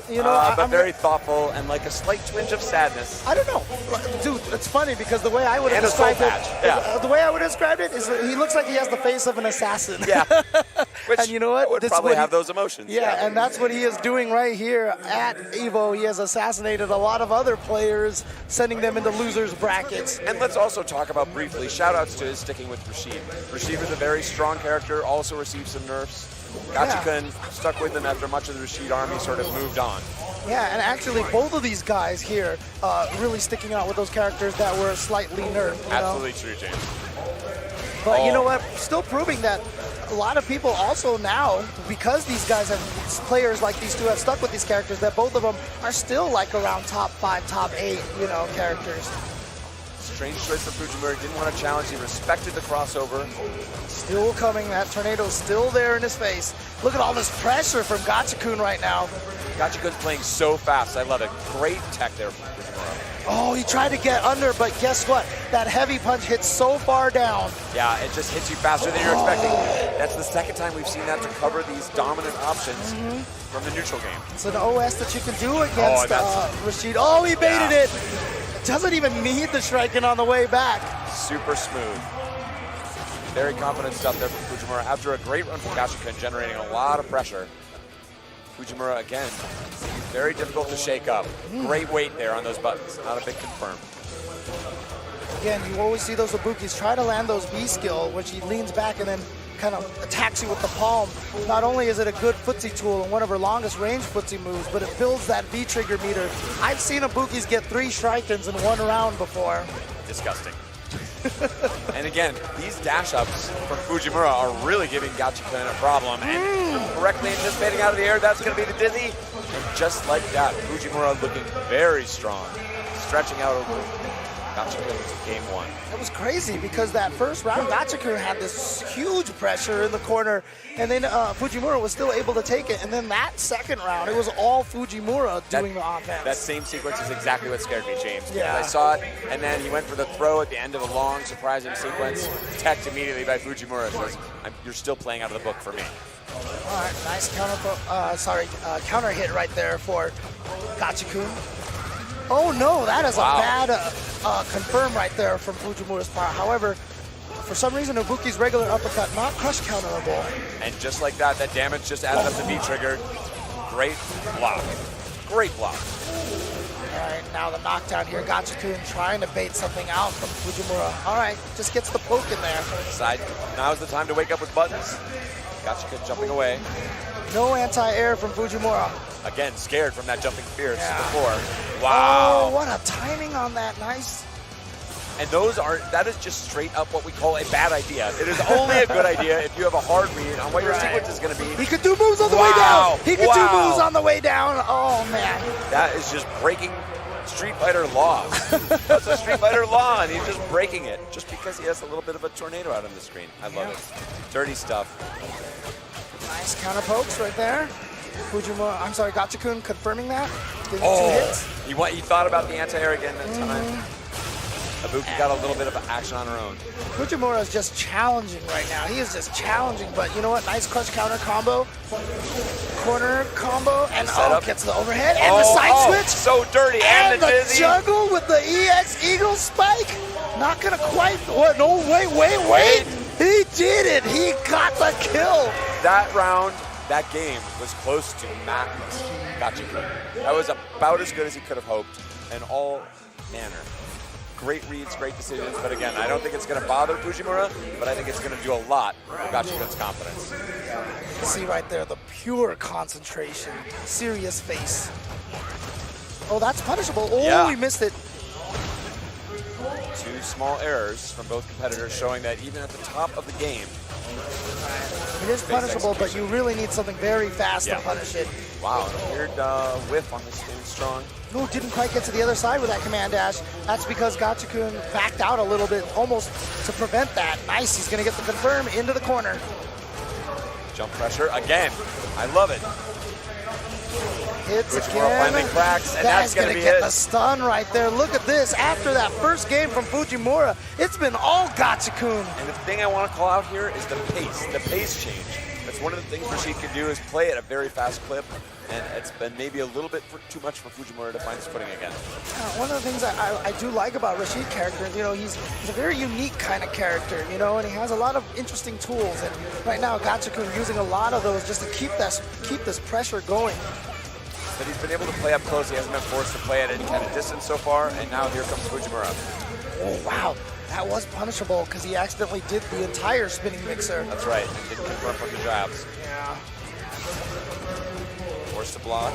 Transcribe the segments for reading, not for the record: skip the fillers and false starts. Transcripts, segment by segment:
You know, but very thoughtful and like a slight twinge of sadness. I don't know, dude. It's funny because the way I would have described it, the way I would have described it is he looks like he has the face of an assassin. Yeah. Which and you know what? would probably have those emotions. Yeah, and that's what he is doing right here at Evo. He has assassinated a lot of other players, sending them into losers brackets. And let's also talk about briefly, shout-outs to his sticking with Rashid. Rashid was a very strong character, also received some nerfs. Gachikun stuck with him after much of the Rashid army sort of moved on. Yeah, and actually both of these guys here really sticking out with those characters that were slightly nerfed. Absolutely true, James. But you know what? Still proving that a lot of people also now, because these guys have, players like these two have stuck with these characters, that both of them are still like around top 5, top 8, characters. Strange choice for Fujimura. Didn't want to challenge. He respected the crossover. Still coming. That tornado's still there in his face. Look at all this pressure from Gachikun right now. Gachikun's playing so fast. I love it. Great tech there from Fujimura. Oh, he tried to get under, but guess what? That heavy punch hits so far down. Yeah, it just hits you faster than you're expecting. That's the second time we've seen that to cover these dominant options from the neutral game. It's an OS that you can do against Rashid. Oh, he baited it. Doesn't even need the striking on the way back. Super smooth. Very confident stuff there from Fujimura. After a great run from Gachikun, generating a lot of pressure. Fujimura, again, very difficult to shake up. Great weight there on those buttons. Not a big confirm. Again, you always see those Ibukis try to land those B skill, which he leans back and then kind of attacks you with the palm. Not only is it a good footsie tool and one of her longest range footsie moves, but it builds that V trigger meter. I've seen Ibukis get 3 strikins in one round before. Disgusting. And again, these dash ups from Fujimura are really giving Gachikun a problem. And correctly anticipating out of the air, that's going to be the dizzy. And just like that, Fujimura looking very strong, stretching out over Gachikun to game 1. It was crazy because that first round, Gachikun had this huge pressure in the corner, and then Fujimura was still able to take it. And then that second round, it was all Fujimura doing the offense. That same sequence is exactly what scared me, James. Yeah. I saw it, and then he went for the throw at the end of a long, surprising sequence, teched immediately by Fujimura. So you're still playing out of the book for me. All right, nice counter hit right there for Gachikun. Oh no, that is a bad confirm right there from Fujimura's part. However, for some reason, Ibuki's regular uppercut not crush counterable. And just like that, that damage just added up to V-trigger. Great block. Great block. All right, now the knockdown here. Gachikun trying to bait something out from Fujimura. All right, just gets the poke in there. Now's the time to wake up with buttons. Gachikun jumping away. No anti-air from Fujimura. Again, scared from that jumping fierce before. Wow. Oh, what a timing on that. Nice. And that is just straight up what we call a bad idea. It is only a good idea if you have a hard read on what your sequence is going to be. He could do moves on the way down. He could do moves on the way down. Oh, man. That is just breaking Street Fighter laws. That's a Street Fighter law, and he's just breaking it just because he has a little bit of a tornado out on the screen. I love it. Dirty stuff. Nice counter pokes right there. Gachikun confirming that. Giving 2 hits. He thought about the anti-air again that time. Ibuki got a little bit of action on her own. Fujimura is just challenging right now. He is just challenging, but you know what? Nice crush counter combo. Corner combo, and gets the overhead, and the side switch. So dirty, and the dizzy. Juggle with the EX Eagle spike. Not gonna quite, no, wait. He did it, he got the kill. That round, that game was close to max Gachikun. That was about as good as he could have hoped in all manner. Great reads, great decisions, but again, I don't think it's going to bother Fujimura, but I think it's going to do a lot for Gachikun's confidence. See right there, the pure concentration, serious face. Oh, that's punishable. Oh, he missed it. 2 small errors from both competitors showing that even at the top of the game, it is punishable, but you really need something very fast to punish it. Wow, weird whiff on this game strong. No, didn't quite get to the other side with that command dash. That's because Gachikun backed out a little bit, almost to prevent that. Nice, he's gonna get the confirm into the corner. Jump pressure again. I love it. Hits Fujimura finally cracks, and that's gonna be get the stun right there. Look at this. After that first game from Fujimura, it's been all Gachikun. And the thing I want to call out here is the pace change. That's one of the things Rashid can do is play at a very fast clip, and it's been maybe a little bit too much for Fujimura to find his footing again. One of the things I do like about Rashid character is, you know, he's a very unique kind of character, you know, and he has a lot of interesting tools. And right now, Gachikun using a lot of those just to keep this pressure going. But he's been able to play up close. He hasn't been forced to play at any kind of distance so far, and now here comes Fujimura. Oh, wow. That was punishable because he accidentally did the entire spinning mixer. That's right, and didn't confirm from the jabs. Yeah. Forced to block.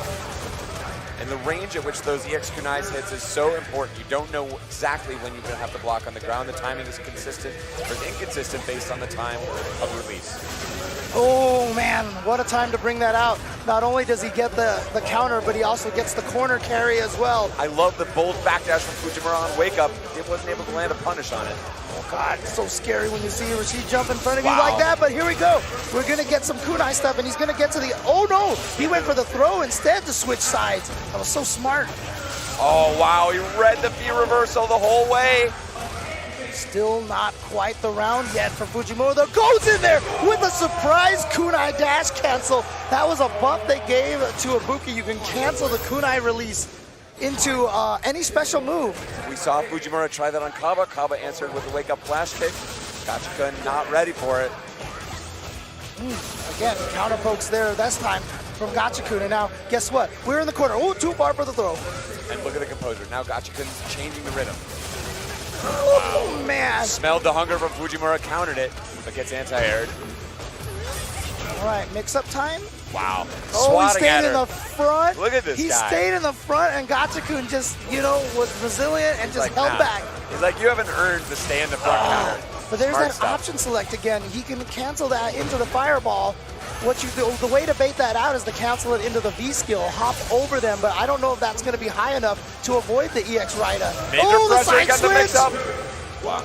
And the range at which those EX kunais hits is so important. You don't know exactly when you're going to have to block on the ground. The timing is consistent or inconsistent based on the time of release. Oh man, what a time to bring that out. Not only does he get the counter, but he also gets the corner carry as well. I love the bold backdash from Fujimura on wake up. It wasn't able to land a punish on it. Oh God, it's so scary when you see Rashid jump in front of you like that, but here we go. We're gonna get some kunai stuff, and he's gonna get to the, oh no, he went for the throw instead to switch sides. That was so smart. Oh wow, he read the V reversal the whole way. Still not quite the round yet for Fujimura, though. Goes in there with a surprise kunai dash cancel. That was a buff they gave to Ibuki. You can cancel the kunai release into any special move. We saw Fujimura try that on Kaba. Kaba answered with a wake-up flash kick. Gachikun not ready for it. Again, counter pokes there this time from Gachikun, and now guess what? We're in the corner. Oh, too far for the throw. And look at the composure. Now Gachikun's changing the rhythm. Oh, man. Smelled the hunger from Fujimura, countered it, but gets anti-aired. All right, mix-up time. Wow. Oh, Swatting he at stayed in her. the front. Look at this He guy. stayed in the front, and Gachikun just, you know, was resilient and just held back. He's like, you haven't earned the stay in the front counter. But there's Smart that stuff. option select again. He can cancel that into the fireball. What you do, the way to bait that out is to cancel it into the V skill, hop over them, but I don't know if that's going to be high enough to avoid the EX Rida. Major Oh, the pressure, side he got switch! the mix up. Wow.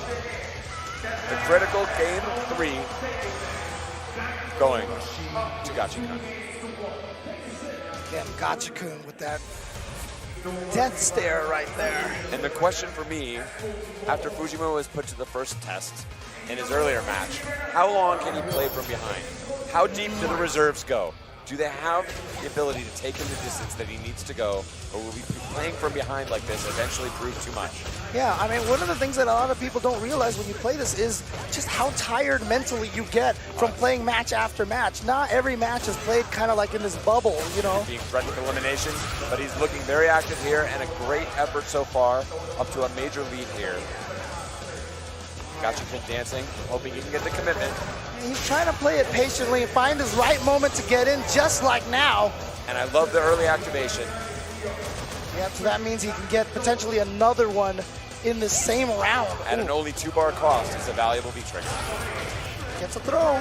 The critical game 3 going to Gachikun. Again, Gachikun with that death stare right there. And the question for me, after Fujimura was put to the first test in his earlier match, how long can he play from behind? How deep do the reserves go? Do they have the ability to take him the distance that he needs to go, or will he be playing from behind like this eventually prove too much? Yeah, I mean, one of the things that a lot of people don't realize when you play this is just how tired mentally you get from playing match after match. Not every match is played kind of like in this bubble, you know? Being threatened with elimination, but he's looking very active here and a great effort so far, up to a major lead here. Gachikun dancing, hoping he can get the commitment. He's trying to play it patiently and find his right moment to get in, just like now. And I love the early activation. Yeah, so that means he can get potentially another one in the same round. At an only 2-bar cost, it's a valuable V-trick. Gets a throw.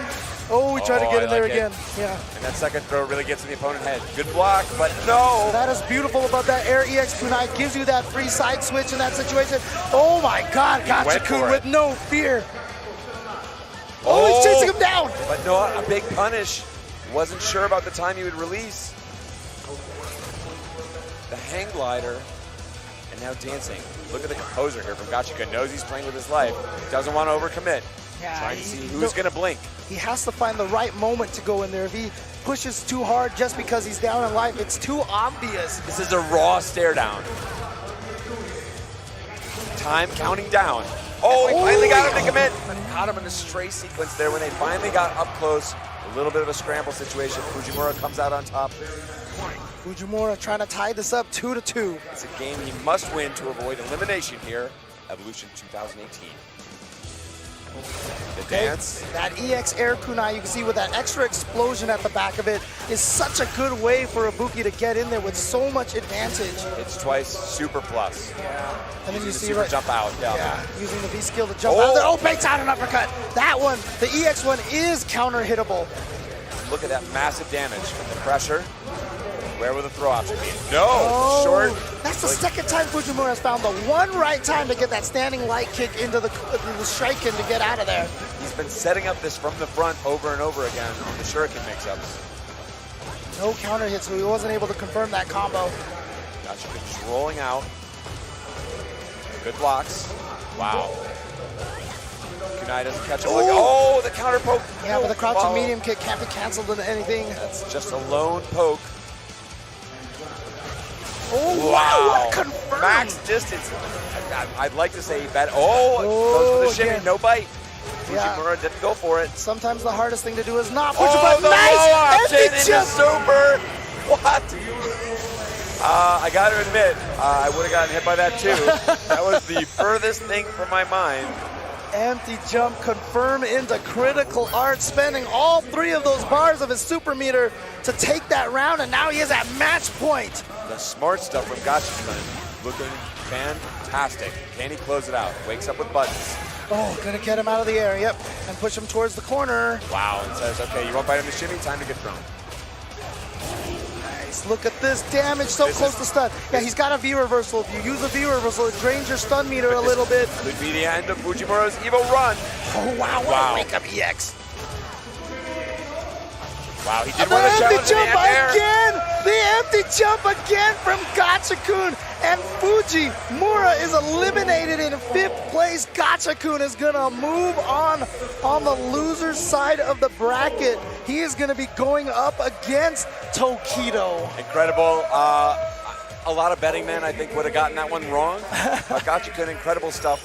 Oh, we tried to get in there again. Yeah. And that second throw really gets in the opponent's head. Good block, but no. That is beautiful about that Air EX kunai. Gives you that free side switch in that situation. Oh my God, Gachikun with no fear. Oh, he's chasing him down. But no, a big punish. Wasn't sure about the time he would release. The hang glider, and now dancing. Look at the composure here from Gachikun. Knows he's playing with his life. Doesn't want to overcommit. Yeah, trying to see who's going to blink. He has to find the right moment to go in there. If he pushes too hard just because he's down in life, it's too obvious. This is a raw stare down. Time counting down. Oh, he finally got him to commit. But caught him in a stray sequence there when they finally got up close. A little bit of a scramble situation. Fujimura comes out on top. Fujimura trying to tie this up 2-2. It's a game he must win to avoid elimination here. Evolution 2018. The dance. That EX Air Kunai, you can see with that extra explosion at the back of it, is such a good way for Ibuki to get in there with so much advantage. It's twice super plus. Yeah. And then you see super jump out. Yeah, using the V skill to jump out there. Oh, baits out an uppercut. That one, the EX one is counter hittable. Look at that massive damage. The pressure. Where will the throw option be? No, short. That's the second time Fujimura has found the one right time to get that standing light kick into the shuriken to get out of there. He's been setting up this from the front over and over again on the shuriken mix-ups. No counter hit, so he wasn't able to confirm that combo. Gachikun just rolling out. Good blocks. Wow. kunai doesn't catch him. Oh, the counter poke. Yeah, but the crouching Wow. medium kick can't be canceled into anything. That's just a lone poke. Oh, wow, what confirmed. Max distance. I'd like to say bet. Oh, goes for the shimmy, again. no bite. Yeah. Fujimura didn't go for it. Sometimes the hardest thing to do is not push Oh, a button. the Nice! option And into they just super. What? I got to admit, I would have gotten hit by that too. That was the furthest thing from my mind. empty jump confirm into critical art, spending all 3 of those bars of his super meter to take that round, and now he is at match point. The smart stuff from Gachikun looking fantastic. Can he close it out? Wakes up with buttons. Oh, gonna get him out of the air, yep, and push him towards the corner. Wow, and says, okay, you won't bite on the shimmy, time to get thrown. Nice, look at this damage, so close to stun. Yeah, he's got a V reversal. If you use a V reversal, it drains your stun meter a little bit. Could be the end of Fujimura's Evo run. Oh, wow, what a wake up EX. Wow, he did The run a empty challenge in jump the air. again! The empty jump again from Gachikun, and Fujimura is eliminated in 5th place. Gachikun is gonna move on the loser's side of the bracket. He is gonna be going up against Tokido. Incredible. A lot of betting men, I think, would have gotten that one wrong. Gachikun, incredible stuff.